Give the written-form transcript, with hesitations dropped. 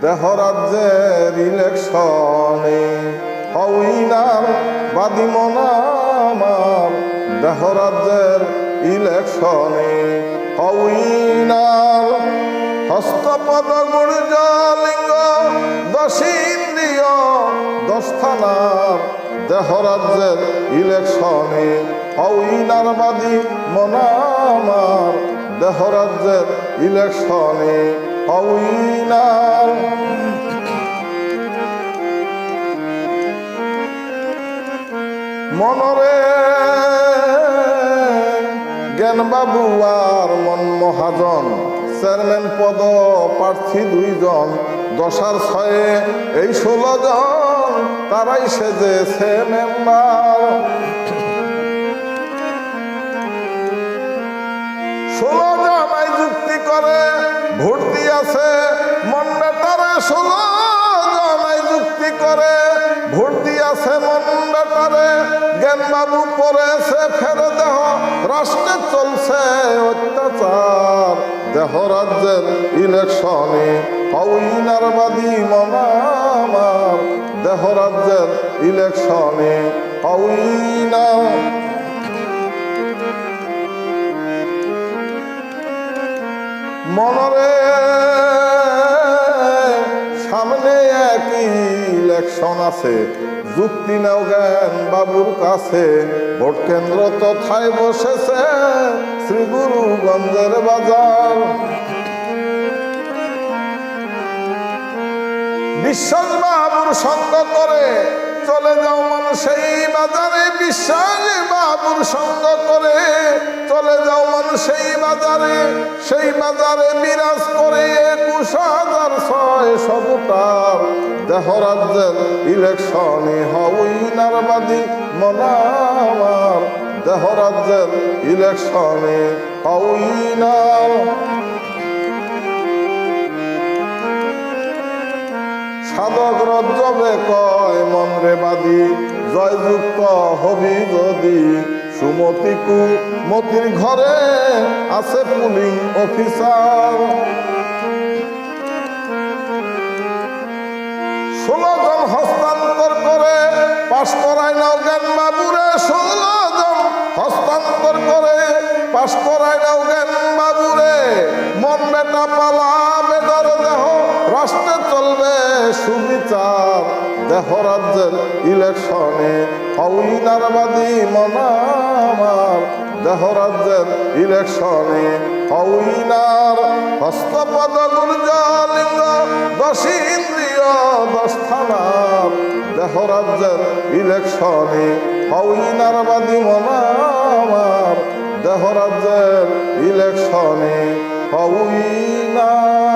দেহ রাজ্যের ইলেকশনে হউইনার বাদী মনামার দেহ রাজ্যের ইলেকশনে হউইনার হস্তপদ গুর্জলিঙ্গ দশ ইন্দ্রিয় 10 থানার দেহ রাজ্যের ইলেকশনে হউইনার বাদী মনামার দেহ রাজ্যের ইলেকশনে হউইনার মনরে জ্ঞান বাবু আর মন মহাজন চেয়ারম্যান পদ প্রার্থী 2 জন 10 আর 6 এই 16 জন তারাই সেজেছে মেম্বার 16 জনাই যুক্তি করে ভোট দিয়েছে মন্ডাটারে 16 জনাই যুক্তি করে ভোট দিয়েছে মন্ডাটারে জ্ঞান বাবু পড়েছে ফেরে দেহ রাষ্ট্রে চলছে অত্যাচার দেহ রাজ্যের ইলেকশনে হউইনার বাদী মনামার দেহ রাজ্যের ইলেকশনে হউইনার মনরে সামনে একই ইলেকশন আছে যুক্তি নাও জ্ঞান বাবুর কাছে ভোট কেন্দ্র তথায় বসেছে শ্রী গুরুগঞ্জের বাজার বিশ্বাস বাবুর সঙ্গ করে চলে যাও মানুষ সেই বাজারে বিশ্বাস বাবুর সঙ্গ করে চলে যাও মানুষ সেই বাজারে বিরাজ করে 21,600 ভোটার দেহ রাজ্যের ইলেকশনে হউইনার বাদী মনামার দেহ রাজ্যের ইলেকশনে হউইনার সাধক রজ্জবে কয় মনরে বাদী জয়যুক্ত হবি যদি সুমতিকু মতির ঘরে আছে পুলিং অফিসার 16 জন হস্তান্তর করে পাশ করায় নাও জ্ঞান বাবুরে 16 জন হস্তান্তর করে পাশ করায় নাও জ্ঞান বাবুরে মন বেটা পালা বেটার দেহ রাষ্ট্রে চলবে সুবিচার দেহ রাজ্যের ইলেকশনে হউইনার বাদী মনামার দেহ রাজ্যের ইলেকশনে হউইনার হস্তপদ গুর্জলিঙ্গ 10 ইন্দ্রিয় 10 থানার দেহ রাজ্যের ইলেকশনে হউইনার বাদী মনামার দেহ রাজ্যের ইলেকশনে হউইনার